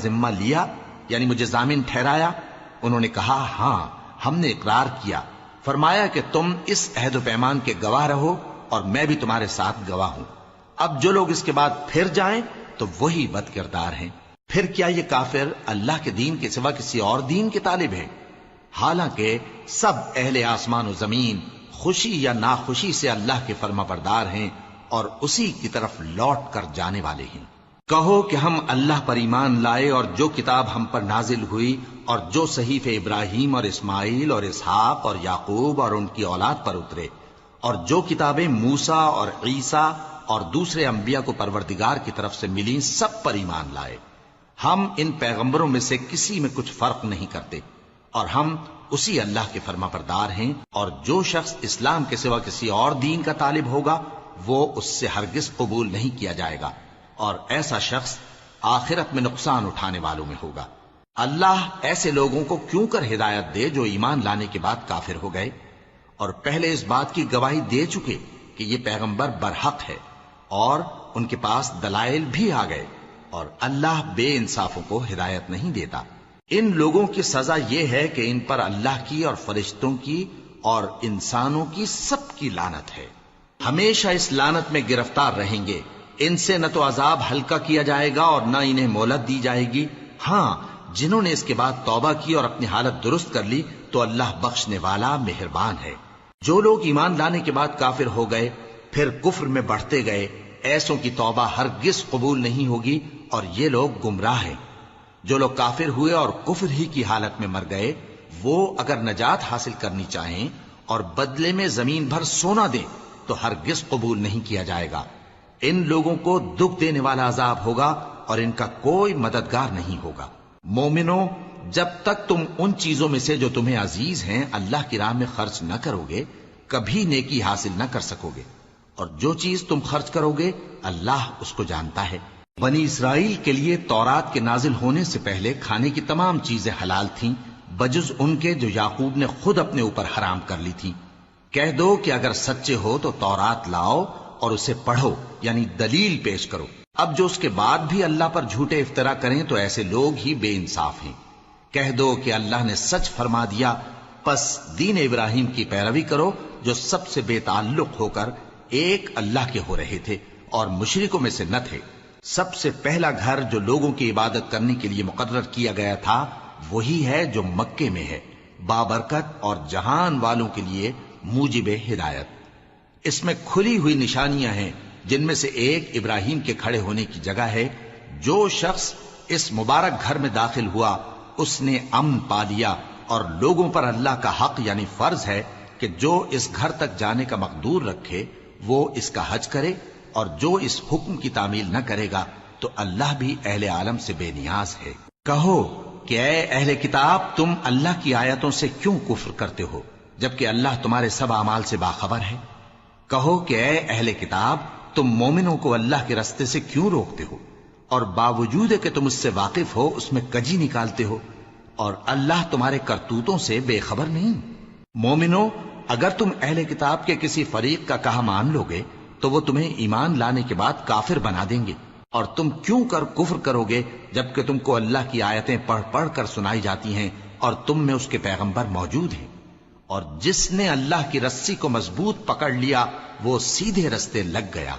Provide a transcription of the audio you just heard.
ذمہ لیا، یعنی مجھے ضامن ٹھہرایا؟ انہوں نے کہا ہاں ہم نے اقرار کیا۔ فرمایا کہ تم اس عہد و پیمان کے گواہ رہو اور میں بھی تمہارے ساتھ گواہ ہوں۔ اب جو لوگ اس کے بعد پھر جائیں تو وہی بد کردار ہیں۔ پھر کیا یہ کافر اللہ کے دین کے سوا کسی اور دین کے طالب ہیں؟ حالانکہ سب اہل آسمان و زمین خوشی یا ناخوشی سے اللہ کے فرما بردار ہیں اور اسی کی طرف لوٹ کر جانے والے ہیں۔ کہو کہ ہم اللہ پر ایمان لائے اور جو کتاب ہم پر نازل ہوئی اور جو صحیفے ابراہیم اور اسماعیل اور اسحاق اور یعقوب اور ان کی اولاد پر اترے، اور جو کتابیں موسیٰ اور عیسیٰ اور دوسرے انبیاء کو پروردگار کی طرف سے ملیں، سب پر ایمان لائے۔ ہم ان پیغمبروں میں سے کسی میں کچھ فرق نہیں کرتے، اور ہم اسی اللہ کے فرما بردار ہیں۔ اور جو شخص اسلام کے سوا کسی اور دین کا طالب ہوگا وہ اس سے ہرگز قبول نہیں کیا جائے گا، اور ایسا شخص آخرت میں نقصان اٹھانے والوں میں ہوگا۔ اللہ ایسے لوگوں کو کیوں کر ہدایت دے جو ایمان لانے کے بعد کافر ہو گئے اور پہلے اس بات کی گواہی دے چکے کہ یہ پیغمبر برحق ہے، اور ان کے پاس دلائل بھی آ گئے، اور اللہ بے انصافوں کو ہدایت نہیں دیتا۔ ان لوگوں کی سزا یہ ہے کہ ان پر اللہ کی اور فرشتوں کی اور انسانوں کی سب کی لعنت ہے، ہمیشہ اس لعنت میں گرفتار رہیں گے۔ ان سے نہ تو عذاب ہلکا کیا جائے گا اور نہ انہیں مہلت دی جائے گی۔ ہاں جنہوں نے اس کے بعد توبہ کی اور اپنی حالت درست کر لی تو اللہ بخشنے والا مہربان ہے۔ جو لوگ ایمان لانے کے بعد کافر ہو گئے پھر کفر میں بڑھتے گئے، ایسوں کی توبہ ہرگز قبول نہیں ہوگی، اور یہ لوگ گمراہ ہیں۔ جو لوگ کافر ہوئے اور کفر ہی کی حالت میں مر گئے، وہ اگر نجات حاصل کرنی چاہیں اور بدلے میں زمین بھر سونا دیں تو ہرگز قبول نہیں کیا جائے گا۔ ان لوگوں کو دکھ دینے والا عذاب ہوگا اور ان کا کوئی مددگار نہیں ہوگا۔ مومنوں، جب تک تم ان چیزوں میں سے جو تمہیں عزیز ہیں اللہ کی راہ میں خرچ نہ کرو گے، کبھی نیکی حاصل نہ کر سکو گے، اور جو چیز تم خرچ کرو گے اللہ اس کو جانتا ہے۔ بنی اسرائیل کے لیے تورات کے نازل ہونے سے پہلے کھانے کی تمام چیزیں حلال تھیں بجز ان کے جو یعقوب نے خود اپنے اوپر حرام کر لی تھی۔ کہہ دو کہ اگر سچے ہو تو تورات لاؤ اور اسے پڑھو، یعنی دلیل پیش کرو۔ اب جو اس کے بعد بھی اللہ پر جھوٹے افطرا کریں تو ایسے لوگ ہی بے انصاف ہیں۔ کہہ دو کہ اللہ نے سچ فرما دیا، پس دین ابراہیم کی پیروی کرو جو سب سے بے تعلق ہو کر ایک اللہ کے ہو رہے تھے اور مشرکوں میں سے نہ تھے۔ سب سے پہلا گھر جو لوگوں کی عبادت کرنے کے لیے مقرر کیا گیا تھا وہی ہے جو مکے میں ہے، بابرکت اور جہان والوں کے لیے موجب ہدایت۔ اس میں کھلی ہوئی نشانیاں ہیں، جن میں سے ایک ابراہیم کے کھڑے ہونے کی جگہ ہے۔ جو شخص اس مبارک گھر میں داخل ہوا اس نے امن پا لیا، اور لوگوں پر اللہ کا حق یعنی فرض ہے کہ جو اس گھر تک جانے کا مقدور رکھے وہ اس کا حج کرے، اور جو اس حکم کی تعمیل نہ کرے گا تو اللہ بھی اہل عالم سے بے نیاز ہے۔ کہو کہ اے اہل کتاب، تم اللہ کی آیتوں سے کیوں کفر کرتے ہو جبکہ اللہ تمہارے سب اعمال سے باخبر ہے؟ کہو کہ اے اہل کتاب، تم مومنوں کو اللہ کے رستے سے کیوں روکتے ہو، اور باوجود کہ تم اس سے واقف ہو اس میں کجی نکالتے ہو، اور اللہ تمہارے کرتوتوں سے بے خبر نہیں؟ مومنوں، اگر تم اہل کتاب کے کسی فریق کا کہا مان لو گے تو وہ تمہیں ایمان لانے کے بعد کافر بنا دیں گے، اور تم کیوں کر کفر کرو گے جبکہ تم کو اللہ کی آیتیں پڑھ پڑھ کر سنائی جاتی ہیں اور تم میں اس کے پیغمبر موجود ہیں۔ اور جس نے اللہ کی رسی کو مضبوط پکڑ لیا وہ سیدھے رستے لگ گیا۔